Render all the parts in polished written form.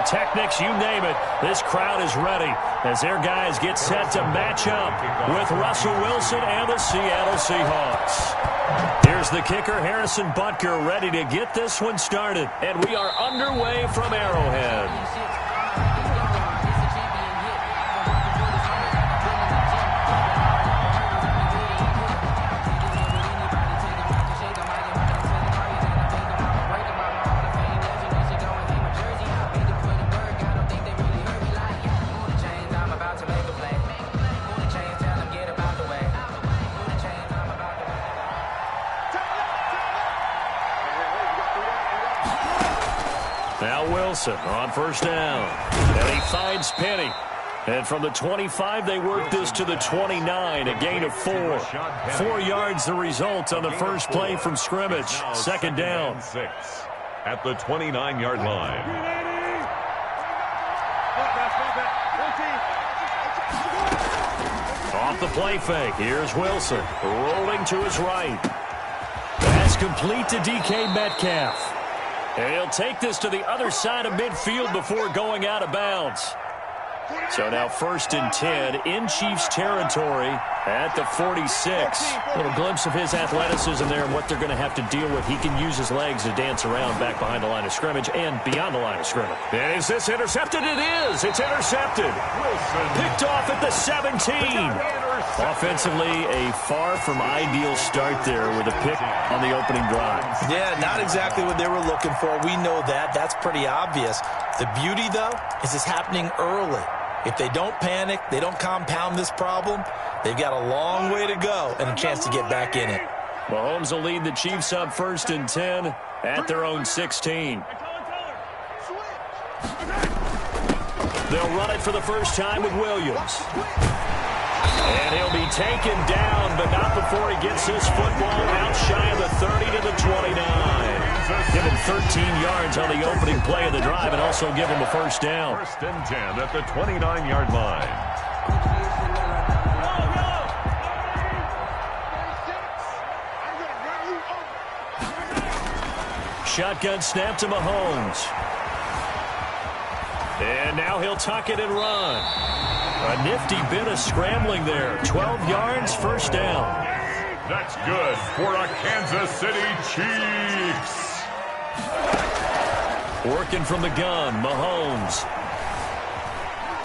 pyrotechnics, you name it. This crowd is ready as their guys get set to match up with Russell Wilson and the Seattle Seahawks. Here's the kicker, Harrison Butker, ready to get this one started. And we are underway from Arrowhead. Now Wilson on first down. And he finds Penny. And from the 25, they work this to the 29, a gain of 4. 4 yards the result on the first play from scrimmage. Second down. 6 at the 29-yard line. Off the play fake. Here's Wilson rolling to his right. Pass complete to DK Metcalf. And he'll take this to the other side of midfield before going out of bounds. So now 1st and 10 in Chiefs territory at the 46. A little glimpse of his athleticism there and what they're going to have to deal with. He can use his legs to dance around back behind the line of scrimmage and beyond the line of scrimmage. And is this intercepted? It is. It's intercepted. Picked off at the 17. Offensively, a far from ideal start there with a pick on the opening drive. Yeah, not exactly what they were looking for. We know that. That's pretty obvious. The beauty, though, is it's happening early. If they don't panic, they don't compound this problem, they've got a long way to go and a chance to get back in it. Mahomes will lead the Chiefs up 1st and 10 at their own 16. They'll run it for the first time with Williams. And he'll be taken down, but not before he gets his football out shy of the 30 to the 29. Give him 13 yards on the opening play of the drive and also give him a first down. 1st and 10 at the 29-yard line. Shotgun snap to Mahomes. And now he'll tuck it and run. A nifty bit of scrambling there. 12 yards, first down. That's good for a Kansas City Chiefs. Working from the gun, Mahomes.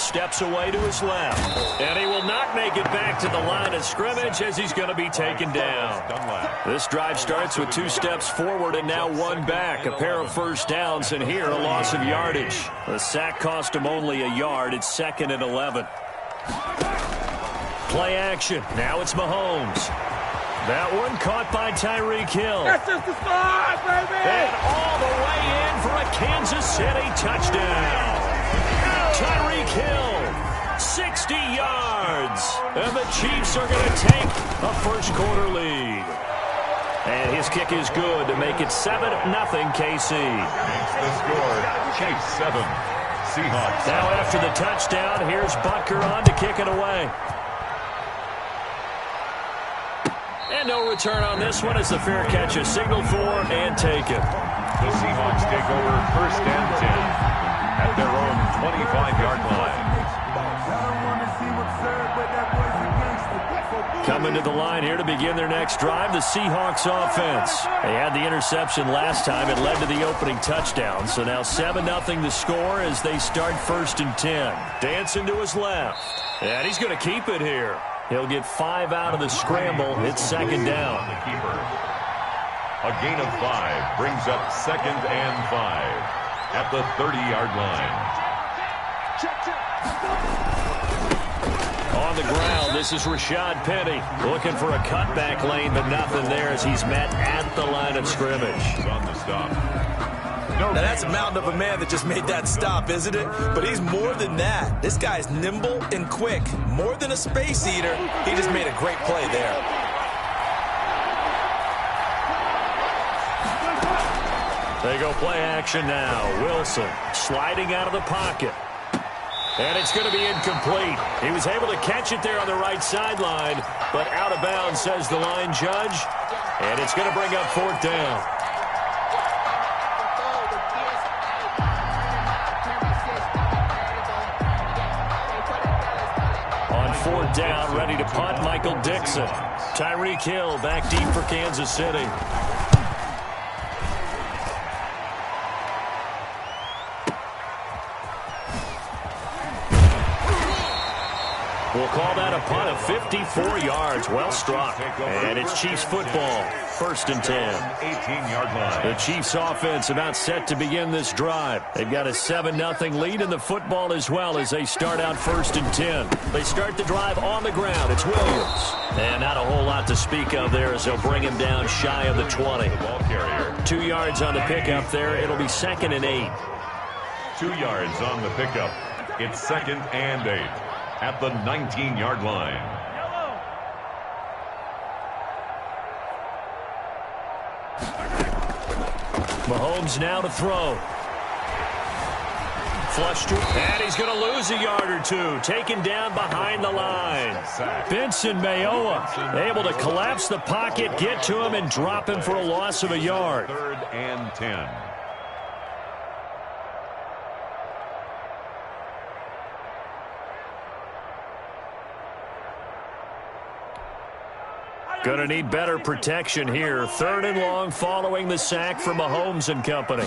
Steps away to his left. And he will not make it back to the line of scrimmage as he's going to be taken down. This drive starts with 2 steps forward and now 1 back. A pair of first downs, and here a loss of yardage. The sack cost him only a yard. It's 2nd and 11. Play action. Now it's Mahomes. That one caught by Tyreek Hill. That's just the start, baby! And all the way in for a Kansas City touchdown. Tyreek Hill, 60 yards. And the Chiefs are going to take a first-quarter lead. And his kick is good to make it 7-0 KC. Makes the score, Chiefs 7, Seahawks. Now after the touchdown, here's Butker on to kick it away. And no return on this one as the fair catch is signaled for and taken. The Seahawks take over 1st and 10 at their own 25-yard line. Coming to the line here to begin their next drive, the Seahawks offense. They had the interception last time. It led to the opening touchdown. So now 7-0 the score as they start 1st and 10. Dancing to his left. And he's going to keep it here. He'll get 5 out of the scramble. It's 2nd down. A gain of 5 brings up 2nd and 5 at the 30-yard line. On the ground, this is Rashad Penny looking for a cutback lane, but nothing there as he's met at the line of scrimmage. On the stop. Now that's a mountain of a man that just made that stop, isn't it? But he's more than that. This guy's nimble and quick. More than a space eater. He just made a great play there. They go play action now. Wilson sliding out of the pocket. And it's going to be incomplete. He was able to catch it there on the right sideline, but out of bounds, says the line judge. And it's going to bring up 4th down. 4th down, ready to punt Michael Dixon. Tyreek Hill back deep for Kansas City. We'll call that a punt of 54 yards. Well struck. And it's Chiefs football. 1st and 10. 18-yard line. The Chiefs offense about set to begin this drive. They've got a 7-0 lead in the football as well as they start out 1st and 10. They start the drive on the ground. It's Williams. And not a whole lot to speak of there as they'll bring him down shy of the 20. Ball carrier. 2 yards on the pickup there. It'll be 2nd and 8. 2 yards on the pickup. It's 2nd and 8. At the 19-yard line. Mahomes now to throw. Flush to, and he's going to lose a yard or two. Taken down behind the line. Benson Mayowa able to collapse the pocket, get to him, and drop him for a loss of a yard. 3rd and 10. Going to need better protection here. 3rd and long following the sack from Mahomes and company.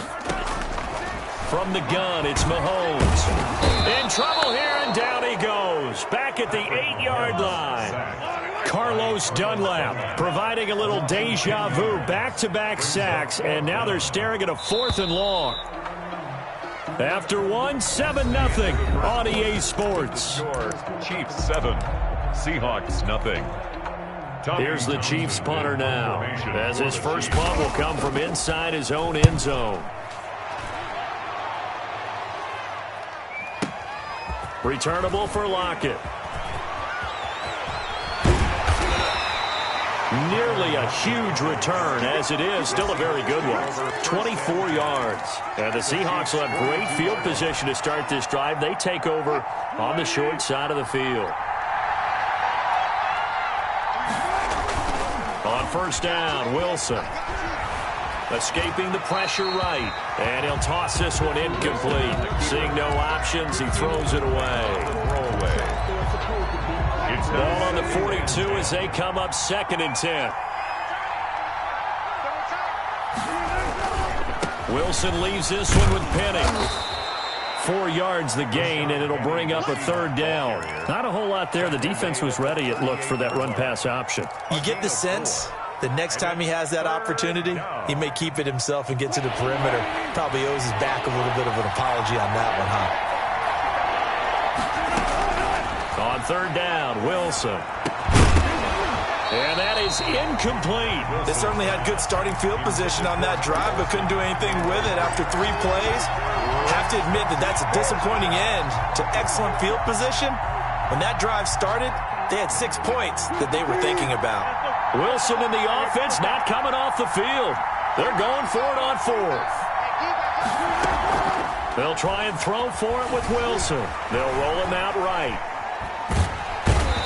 From the gun, it's Mahomes. In trouble here, and down he goes. Back at the 8-yard line. Carlos Dunlap providing a little deja vu. Back-to-back sacks, and now they're staring at a 4th and long. After 7-0 on EA Sports. Chiefs 7, Seahawks nothing. Here's the Chiefs punter now, as his first punt will come from inside his own end zone. Returnable for Lockett. Nearly a huge return, as it is still a very good one. 24 yards. And the Seahawks will have great field position to start this drive. They take over on the short side of the field. On 1st down, Wilson. Escaping the pressure right. And he'll toss this one incomplete. Seeing no options, he throws it away. Ball on the 42 as they come up 2nd and 10. Wilson leaves this one with Penning. 4 yards the gain, and it'll bring up a 3rd down. Not a whole lot there. The defense was ready, it looked, for that run-pass option. You get the sense the next time he has that opportunity, he may keep it himself and get to the perimeter. Probably owes his back a little bit of an apology on that one, huh? On 3rd down, Wilson. And that is incomplete. They certainly had good starting field position on that drive, but couldn't do anything with it after 3 plays. Have to admit that that's a disappointing end to excellent field position. When that drive started, they had 6 points that they were thinking about. Wilson and the offense not coming off the field. They're going for it on 4th. They'll try and throw for it with Wilson. They'll roll him out right.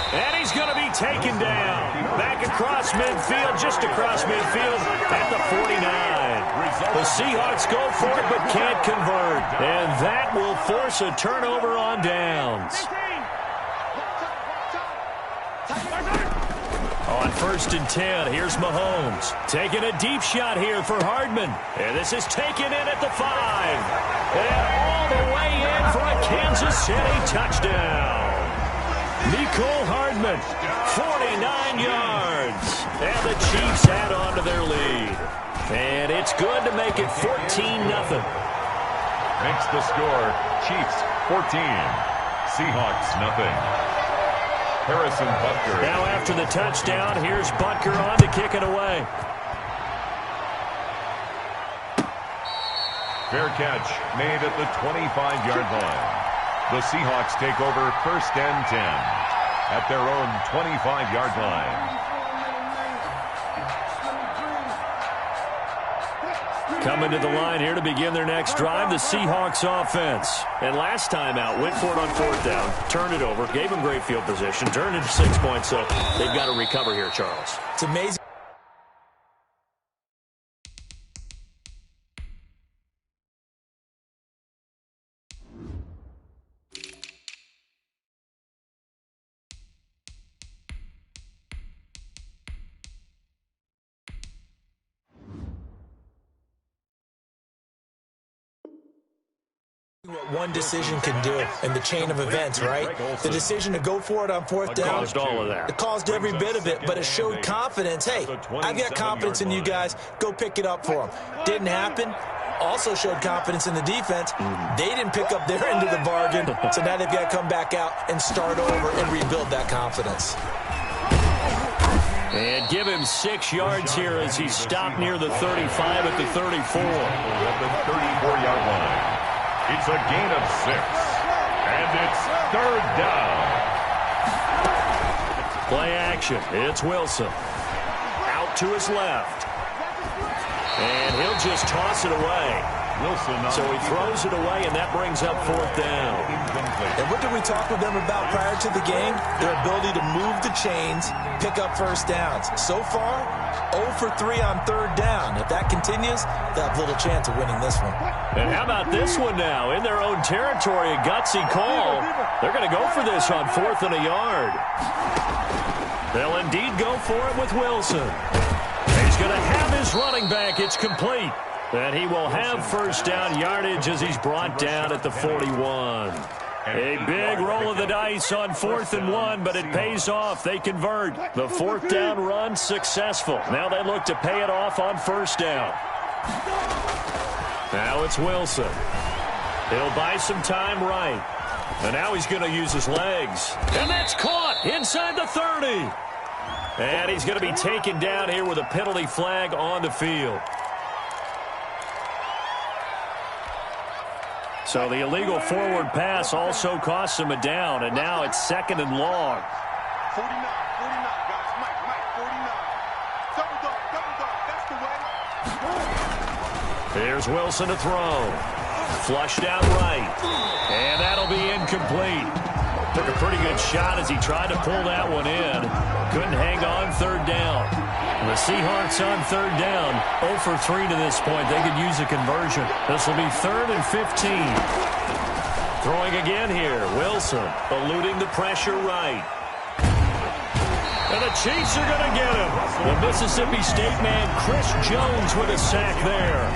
And he's going to be taken down. Back across midfield, just across midfield at the 49. The Seahawks go for it but can't convert. And that will force a turnover on downs. On 1st and 10, here's Mahomes. Taking a deep shot here for Hardman. And this is taken in at the 5. And all the way in for a Kansas City touchdown. Nicole Hardman, 49 yards. And the Chiefs add on to their lead. And it's good to make it 14-0. Makes the score Chiefs 14, Seahawks nothing. Harrison Butker. Now after the touchdown, here's Butker on to kick it away. Fair catch made at the 25-yard line. The Seahawks take over 1st and 10 at their own 25-yard line. Coming to the line here to begin their next drive, the Seahawks offense. And last time out, went for it on 4th down, turned it over, gave them great field position, turned it to 6 points, so they've got to recover here, Charles. It's amazing. What one decision can do in the chain of events, right? The decision to go for it on fourth down. Caused all of that. It caused every bit of it, but it showed confidence. Hey, I've got confidence in you guys. Go pick it up for them. Didn't happen. Also showed confidence in the defense. They didn't pick up their end of the bargain, so now they've got to come back out and start over and rebuild that confidence. And give him 6 yards here as he's stopped near the 35 at the 34. At the 34-yard line. It's a gain of 6. And it's 3rd down. Play action. It's Wilson. Out to his left. And he'll just toss it away. Wilson. So he throws it away, and that brings up 4th down. And what did we talk with them about prior to the game? Their ability to move the chains, pick up first downs. So far, 0 for 3 on 3rd down. If that continues, they'll have little chance of winning this one. And how about this one now? In their own territory, a gutsy call. They're going to go for this on 4th and a yard. They'll indeed go for it with Wilson. He's going to have his running back. It's complete. And he will have first down yardage as he's brought down at the 41. A big roll of the dice on 4th and 1, but it pays off. They convert. The 4th down run successful. Now they look to pay it off on 1st down. Now it's Wilson. He'll buy some time right. And now he's going to use his legs. And that's caught inside the 30. And he's going to be taken down here with a penalty flag on the field. So the illegal forward pass also costs him a down, and now it's 2nd and long. 49, guys. Mike, 49. Double dog, that's the way. Here's Wilson to throw. Flushed out right. And that'll be incomplete. Took a pretty good shot as he tried to pull that one in. Couldn't hang on 3rd down. The Seahawks on 3rd down, 0 for 3 to this point. They could use a conversion. This will be 3rd and 15. Throwing again here. Wilson eluding the pressure right. And the Chiefs are going to get him. The Mississippi State man, Chris Jones, with a sack there.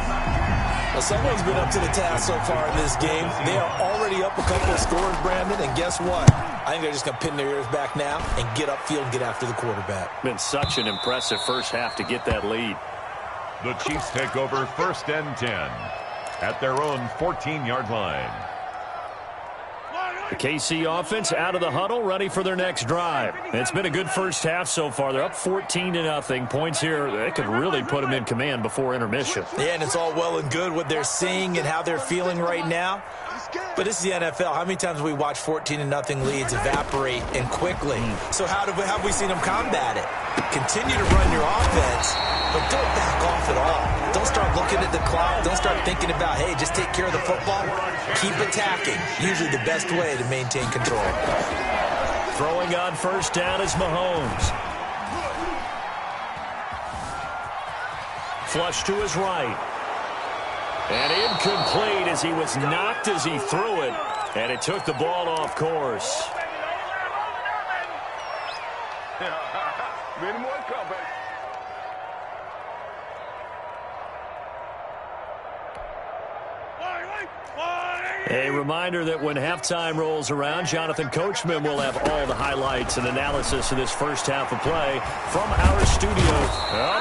Well, someone's been up to the task so far in this game. They are already up a couple of scores, Brandon, and guess what? I think they're just going to pin their ears back now and get upfield and get after the quarterback. Been such an impressive first half to get that lead. The Chiefs take over 1st and 10 at their own 14-yard line. The KC offense out of the huddle, ready for their next drive. It's been a good first half so far. They're up 14-0. Points here, they could really put them in command before intermission. Yeah, and it's all well and good what they're seeing and how they're feeling right now. But this is the NFL. How many times have we watched 14-0 leads evaporate and quickly? So how have we seen them combat it? Continue to run your offense, but don't back off at all. Don't start looking at the clock. Don't start thinking about, hey, just take care of the football. Keep attacking. Usually the best way to maintain control. Throwing on 1st down is Mahomes. Flush to his right. And incomplete as he was knocked as he threw it. And it took the ball off course. Many more comebacks. A reminder that when halftime rolls around, Jonathan Coachman will have all the highlights and analysis of this first half of play from our studios.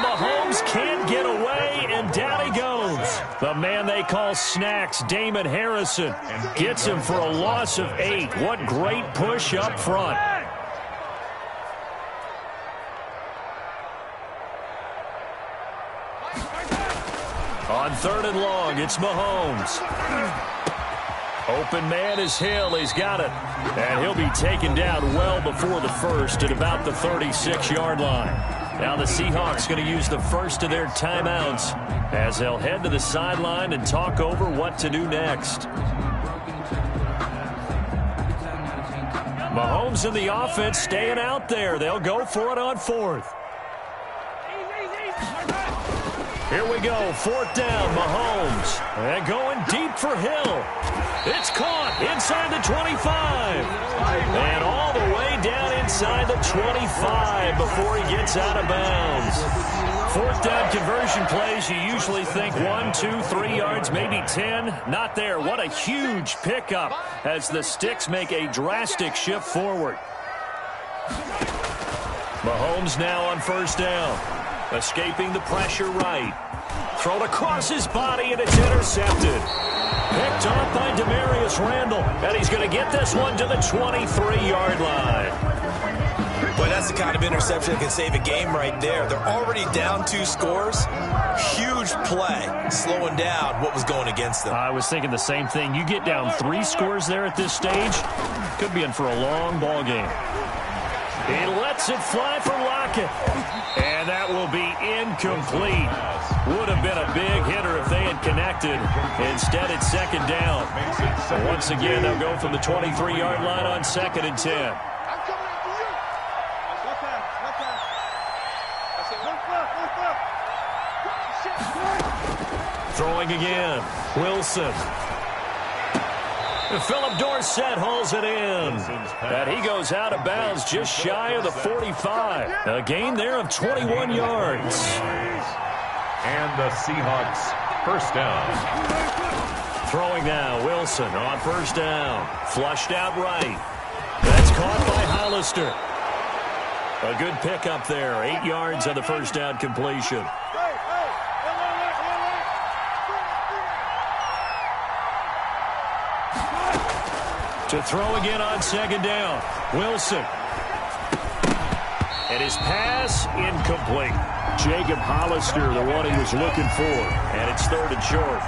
Mahomes can't get away, and down he goes. The man they call Snacks, Damon Harrison, gets him for a loss of 8. What great push up front. On 3rd and long, it's Mahomes. Open man is Hill. He's got it. And he'll be taken down well before the first at about the 36-yard line. Now the Seahawks going to use the first of their timeouts as they'll head to the sideline and talk over what to do next. Mahomes and the offense staying out there. They'll go for it on 4th. Here we go, 4th down, Mahomes. And going deep for Hill. It's caught inside the 25. And all the way down inside the 25 before he gets out of bounds. Fourth down conversion plays, you usually think 1, 2, 3 yards, maybe 10. Not there. What a huge pickup as the Sticks make a drastic shift forward. Mahomes now on first down. Escaping the pressure right. Thrown across his body, and it's intercepted. Picked off by Demarius Randall, and he's going to get this one to the 23-yard line. Boy, that's the kind of interception that can save a game right there. They're already down 2 scores. Huge play, slowing down what was going against them. I was thinking the same thing. You get down 3 scores there at this stage, could be in for a long ball game. He lets it fly for Lockett, and that will be incomplete. Would have been a big hitter if they had connected. Instead, it's second down. Once again, they'll go from the 23-yard line on 2nd and 10. Throwing again. Wilson. Philip Dorsett hauls it in. And he goes out of bounds just shy of the 45. A gain there of 21 yards. And the Seahawks first down. Throwing now. Wilson on first down. Flushed out right. That's caught by Hollister. A good pickup there. 8 yards on the first down completion. To throw again on second down. Wilson. And his pass incomplete. Jacob Hollister, the one he was looking for. And it's 3rd and short.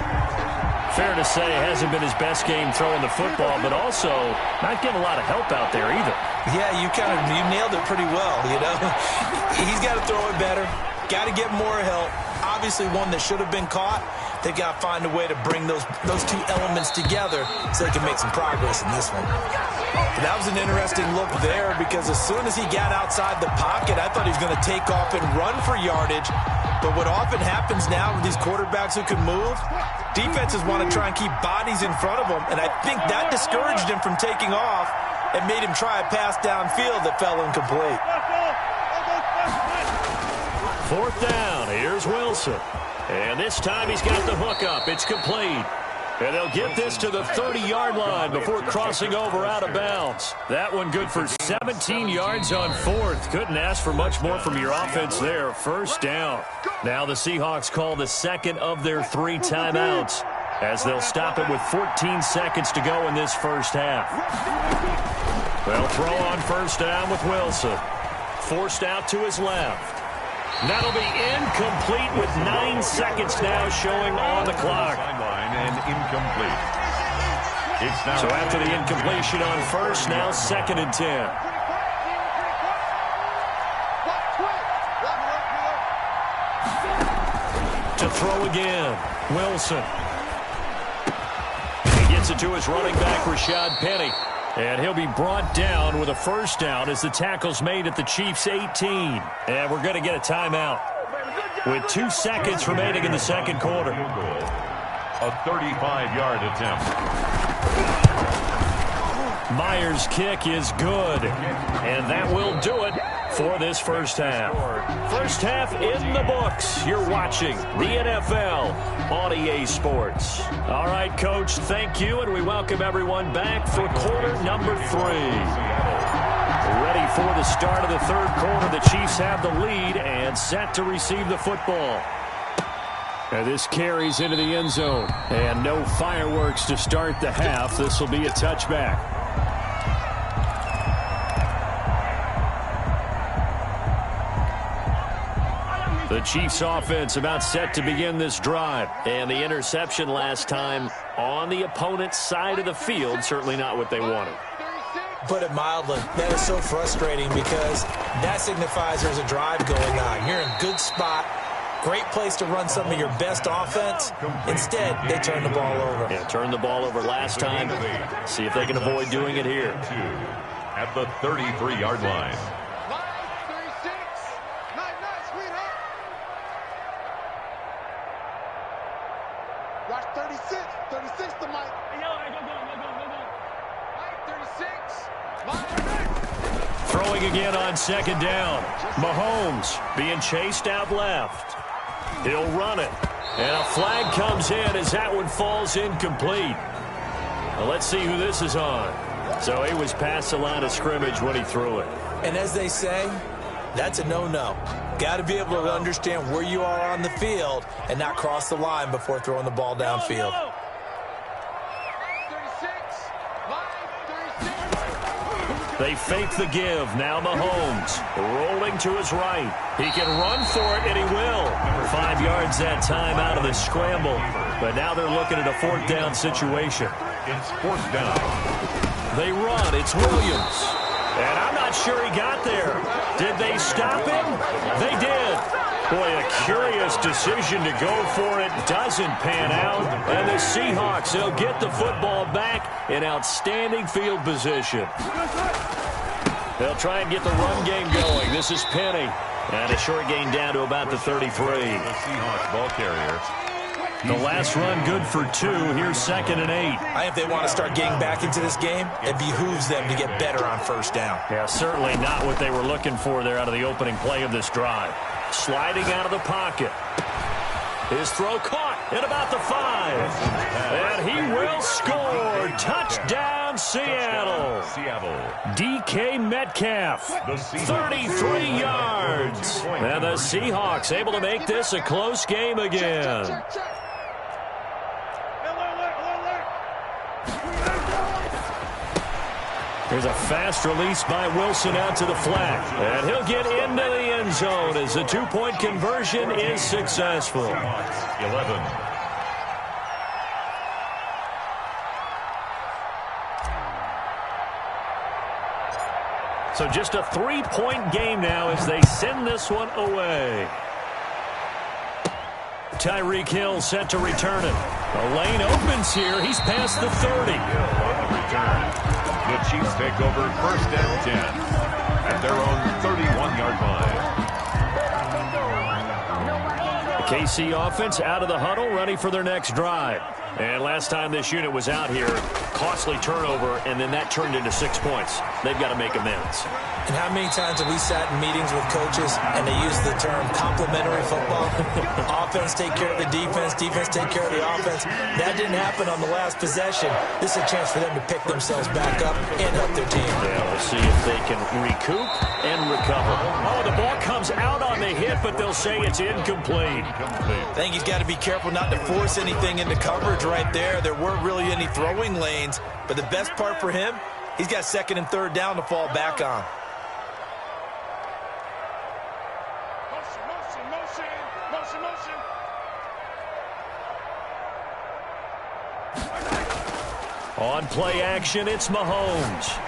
Fair to say, hasn't been his best game throwing the football, but also not getting a lot of help out there either. Yeah, you nailed it pretty well, you know. He's got to throw it better. Got to get more help. Obviously one that should have been caught. They've got to find a way to bring those 2 elements together so they can make some progress in this one. But that was an interesting look there because as soon as he got outside the pocket, I thought he was going to take off and run for yardage. But what often happens now with these quarterbacks who can move, defenses want to try and keep bodies in front of them, and I think that discouraged him from taking off and made him try a pass downfield that fell incomplete. 4th down. Here's Wilson. And this time he's got the hook up. It's complete. And they'll get this to the 30-yard line before crossing over out of bounds. That one good for 17 yards on 4th. Couldn't ask for much more from your offense there. First down. Now the Seahawks call the second of their 3 timeouts as they'll stop it with 14 seconds to go in this first half. They'll throw on first down with Wilson. Forced out to his left. That'll be incomplete with 9 seconds now showing on the clock. And incomplete. So after the incompletion on first, now 2nd and 10. To throw again, Wilson. He gets it to his running back, Rashad Penny. And he'll be brought down with a first down as the tackle's made at the Chiefs' 18. And we're going to get a timeout with 2 seconds remaining in the second quarter. A 35-yard attempt. Myers' kick is good. And that will do it for this first half. First half in the books. You're watching the NFL on EA Sports. All right, Coach, thank you, and we welcome everyone back for quarter number 3. Ready for the start of the third quarter. The Chiefs have the lead and set to receive the football. And this carries into the end zone. And no fireworks to start the half. This will be a touchback. The Chiefs offense about set to begin this drive. And the interception last time on the opponent's side of the field, certainly not what they wanted. Put it mildly, that is so frustrating because that signifies there's a drive going on. You're in a good spot. Great place to run some of your best offense. Instead, they turn the ball over. Yeah, turned the ball over last time. See if they can avoid doing it here. At the 33-yard line. Watch 36. 36 to Mike. Hey, yo, go. Mike, 36. Mike. Throwing going again on second down. Mahomes being chased out left. He'll run it. And a flag comes in as that one falls incomplete. Well, let's see who this is on. So he was past the line of scrimmage when he threw it. And as they say, that's a no-no. Got to be able to understand where you are on the field and not cross the line before throwing the ball downfield. They fake the give. Now Mahomes rolling to his right. He can run for it, and he will. 5 yards that time out of the scramble. But now they're looking at a fourth down situation. It's fourth down. They run. It's Williams. And I'm not sure he got there. Did they stop him? They did. Boy, a curious decision to go for it. Doesn't pan out. And the Seahawks, they'll get the football back in outstanding field position. They'll try and get the run game going. This is Penny. And a short gain down to about the 33. The Seahawks ball carrier. The last run good for 2. Here's 2nd and 8. I think if they want to start getting back into this game, it behooves them to get better on first down. Yeah, certainly not what they were looking for there out of the opening play of this drive. Sliding out of the pocket. His throw caught at about the 5. And he will score. Touchdown, Seattle. DK Metcalf, 33 yards. And the Seahawks able to make this a close game again. There's a fast release by Wilson out to the flat. And he'll get into the end zone as the 2-point conversion is successful. 11. So just a 3-point game now as they send this one away. Tyreek Hill set to return it. A lane opens here. He's past the 30. The Chiefs take over 1st and 10 at their own 31-yard line. The KC offense out of the huddle, ready for their next drive. And last time this unit was out here, costly turnover, and then that turned into 6 points. They've got to make amends. And how many times have we sat in meetings with coaches and they use the term complementary football? Offense take care of the defense, defense take care of the offense. That didn't happen on the last possession. This is a chance for them to pick themselves back up and help their team. Yeah, we'll see if they can recoup and recover. Oh, the ball comes out on the hit, but they'll say it's incomplete. I think he's got to be careful not to force anything into coverage right there. There weren't really any throwing lanes, but the best part for him, he's got 2nd and 3rd down to fall back on. On play action, it's Mahomes.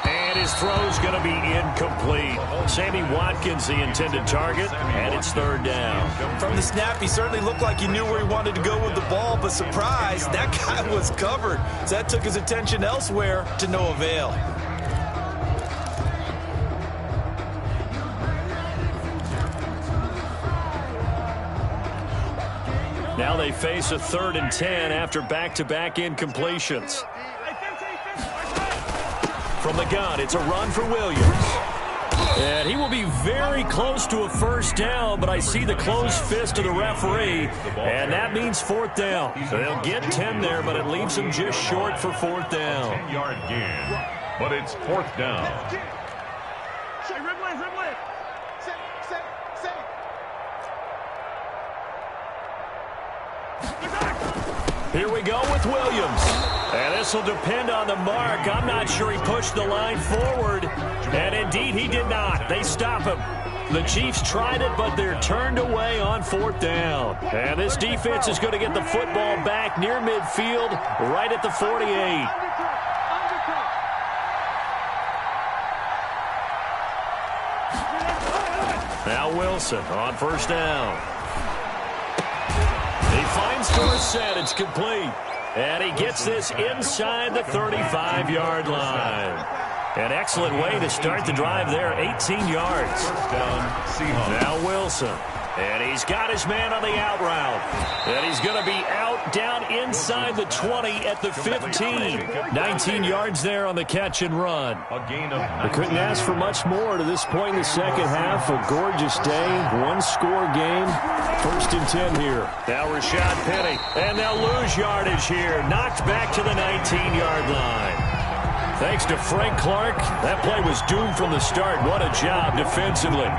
And his throw's going to be incomplete. Sammy Watkins, the intended target, and it's 3rd down. From the snap, he certainly looked like he knew where he wanted to go with the ball, but surprise, that guy was covered. So that took his attention elsewhere to no avail. Now they face a 3rd and 10 after back-to-back incompletions. From the gun, it's a run for Williams. And he will be very close to a first down, but I see the closed fist of the referee, and that means 4th down. So they'll get 10 there, but it leaves them just short for 4th down. 10-yard gain, but it's 4th down. Here we go with Williams. And this will depend on the mark. I'm not sure he pushed the line forward. And indeed, he did not. They stop him. The Chiefs tried it, but they're turned away on 4th down. And this defense is going to get the football back near midfield, right at the 48. Now Wilson on first down. He finds Dorsett. It's complete. And he gets this inside the 35-yard line. An excellent way to start the drive there, 18 yards. First down, Seahawks. Now Wilson. And he's got his man on the out route. And he's going to be out down inside the 20 at the 15. 19 yards there on the catch and run. They couldn't ask for much more to this point in the second half. A gorgeous day, one-score game. 1st and 10 here. Now Rashad Penny. And they'll lose yardage here. Knocked back to the 19-yard line. Thanks to Frank Clark, that play was doomed from the start. What a job defensively.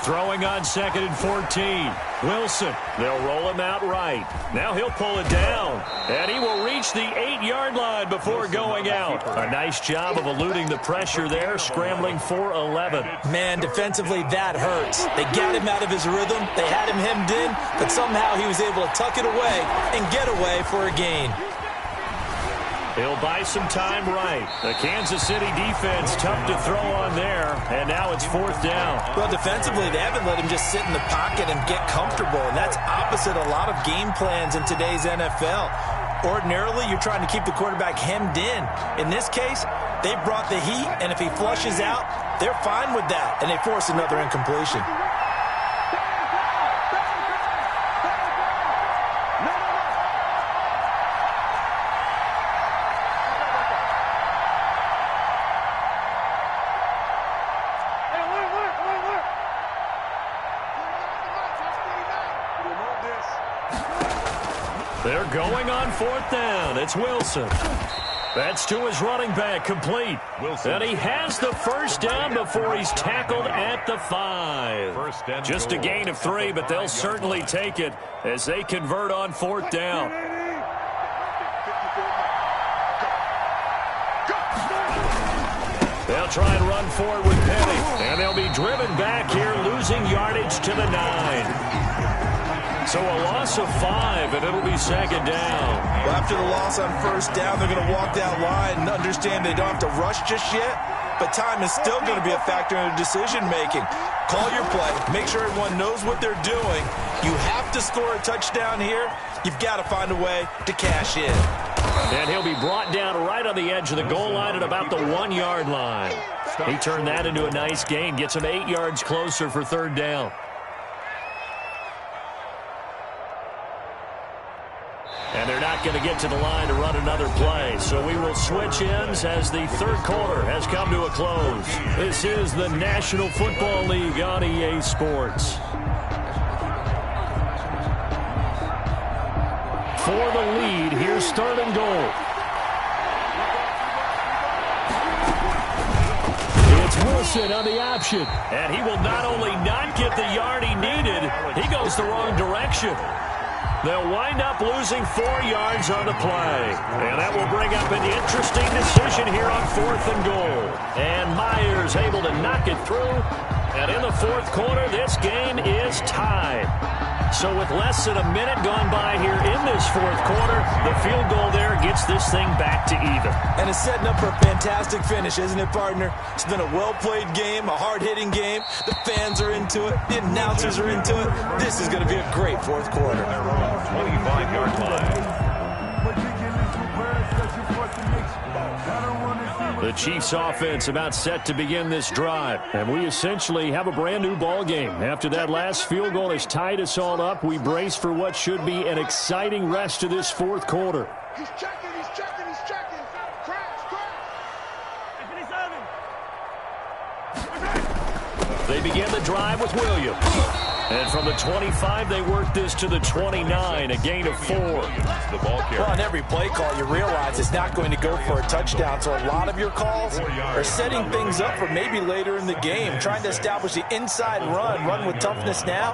Throwing on 2nd and 14. Wilson, they'll roll him out right. Now he'll pull it down. And he will reach the 8-yard line before going out. A nice job of eluding the pressure there, scrambling for 11. Man, defensively, that hurts. They got him out of his rhythm. They had him hemmed in, but somehow he was able to tuck it away and get away for a gain. He'll buy some time right. The Kansas City defense tough to throw on there, and now it's 4th down. Well, defensively, they haven't let him just sit in the pocket and get comfortable, and that's opposite a lot of game plans in today's NFL. Ordinarily, you're trying to keep the quarterback hemmed in. In this case, they brought the heat, and if he flushes out, they're fine with that, and they force another incompletion. They're going on 4th down. It's Wilson. That's to his running back, complete. And he has the 1st down before he's tackled at the 5. Just a gain of 3, but they'll certainly take it as they convert on 4th down. They'll try and run forward with Penny. And they'll be driven back here, losing yardage to the 9. So a loss of 5, and it'll be 2nd down. Well, after the loss on 1st down, they're going to walk that line and understand they don't have to rush just yet, but time is still going to be a factor in decision-making. Call your play. Make sure everyone knows what they're doing. You have to score a touchdown here. You've got to find a way to cash in. And he'll be brought down right on the edge of the goal line at about the 1-yard line. He turned that into a nice gain, gets him 8 yards closer for 3rd down. And they're not going to get to the line to run another play. So we will switch ends as the 3rd quarter has come to a close. This is the National Football League on EA Sports. For the lead, here's 3rd and goal. It's Wilson on the option. And he will not only not get the yard he needed, he goes the wrong direction. They'll wind up losing 4 yards on the play. And that will bring up an interesting decision here on 4th and goal. And Myers able to knock it through. And in the 4th quarter, this game is tied. So with less than a minute gone by here in this 4th quarter, the field goal there gets this thing back to even. And it's setting up for a fantastic finish, isn't it, partner? It's been a well-played game, a hard-hitting game. The fans are into it. The announcers are into it. This is going to be a great 4th quarter. 25-yard line. The Chiefs offense about set to begin this drive. And we essentially have a brand new ball game. After that last field goal has tied us all up, we brace for what should be an exciting rest of this 4th quarter. He's checking, he's checking, he's checking. Crash, crash. They begin the drive with Williams. And from the 25, they work this to the 29, a gain of 4. The ball carrier. Well, on every play call, you realize it's not going to go for a touchdown. So a lot of your calls are setting things up for maybe later in the game, trying to establish the inside run with toughness now,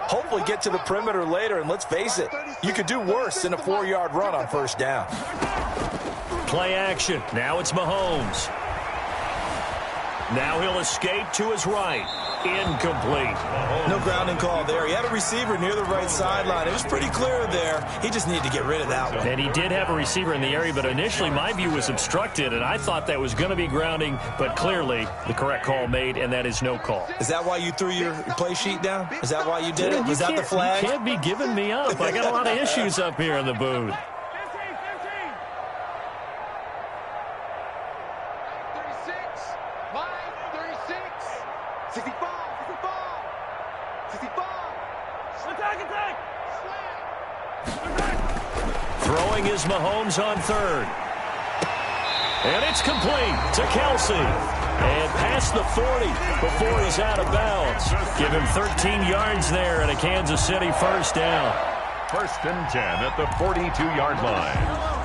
hopefully get to the perimeter later. And let's face it, you could do worse than a 4-yard run on 1st down. Play action. Now it's Mahomes. Now he'll escape to his right. Incomplete. No grounding call there. He had a receiver near the right sideline. It was pretty clear there. He just needed to get rid of that one. And he did have a receiver in the area, but initially my view was obstructed, and I thought that was going to be grounding, but clearly the correct call made, and that is no call. Is that why you threw your play sheet down? Is that why you did it? Was that the flag? You can't be giving me up. I got a lot of issues up here in the booth. 36. Throwing is Mahomes on third. And it's complete to Kelsey. And past the 40 before he's out of bounds. Give him 13 yards there and a Kansas City first down. First and 10 at the 42-yard line.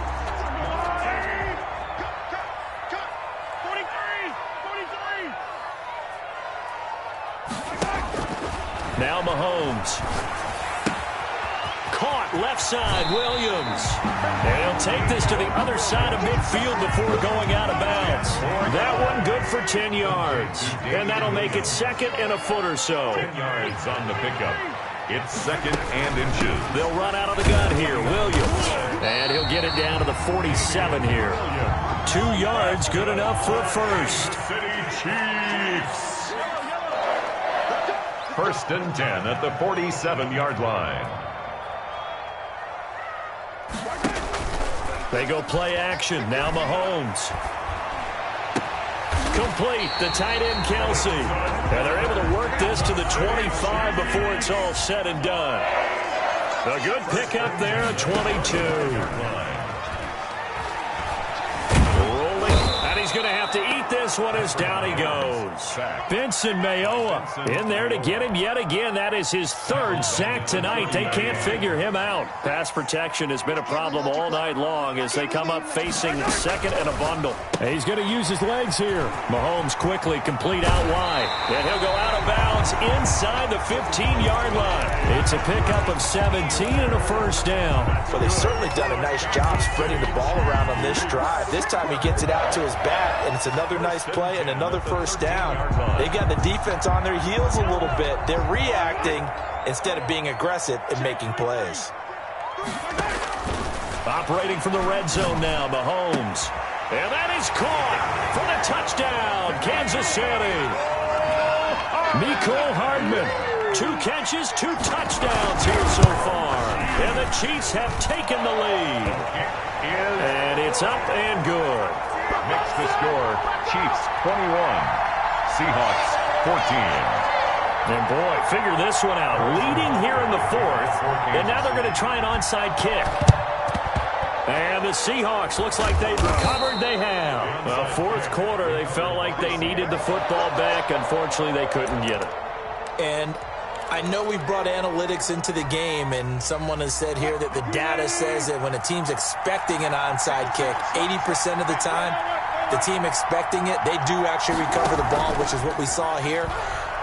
Now Mahomes. Caught left side, Williams. And he'll take this to the other side of midfield before going out of bounds. That one good for 10 yards. And that'll make it second and a foot or so. 10 yards on the pickup. It's second and inches. They'll run out of the gun here, Williams. And he'll get it down to the 47 here. 2 yards, good enough for a first. City Chiefs. First and 10 at the 47-yard line. They go play action. Now Mahomes. Complete. The tight end, Kelsey. And they're able to work this to the 25 before it's all said and done. A good pickup there, 22. He's going to have to eat this one as down he goes. Benson Mayowa in there to get him yet again. That is his third sack tonight. They can't figure him out. Pass protection has been a problem all night long as they come up facing second and a bundle. He's going to use his legs here. Mahomes quickly complete out wide. And he'll go out of bounds inside the 15-yard line. It's a pickup of 17 and a first down. Well, they've certainly done a nice job spreading the ball around on this drive. This time he gets it out to his back. And it's another nice play and another first down. They got the defense on their heels a little bit. They're reacting instead of being aggressive and making plays. Operating from the red zone now, Mahomes. And that is caught for the touchdown, Kansas City. Mecole Hardman, 2 catches, 2 touchdowns here so far. And the Chiefs have taken the lead. And it's up and good. Makes the score Chiefs 21, Seahawks 14. And boy, figure this one out. Leading here in the fourth, and now they're going to try an onside kick. And the Seahawks, looks like they've recovered. They have. Well, fourth quarter, they felt like they needed the football back. Unfortunately, they couldn't get it. And I know we brought analytics into the game, and someone has said here that the data says that when a team's expecting an onside kick, 80% of the time, the team expecting it, they do actually recover the ball, which is what we saw here.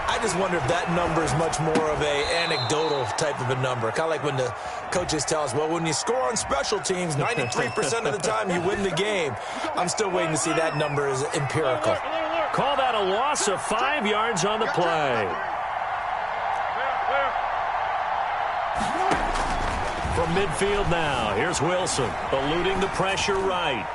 I just wonder if that number is much more of a anecdotal type of a number. Kind of like when the coaches tell us, well, when you score on special teams, 93% of the time you win the game. I'm still waiting to see that number is empirical. Call that a loss of 5 yards on the play. From midfield now, here's Wilson, eluding the pressure right.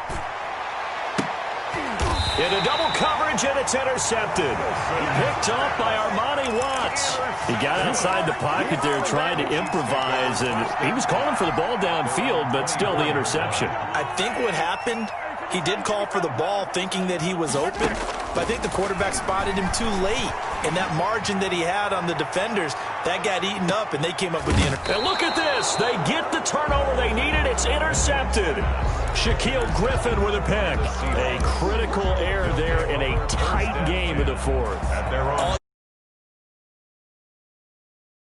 Into double coverage, and it's intercepted. Picked off by Armani Watts. He got outside the pocket there trying to improvise, and he was calling for the ball downfield, but still the interception. I think what happened, he did call for the ball thinking that he was open, but I think the quarterback spotted him too late. And that margin that he had on the defenders, that got eaten up, and they came up with the interception. And look at this. They get the turnover they needed. It's intercepted. Shaquille Griffin with a pick. A critical error there in a tight game in the fourth.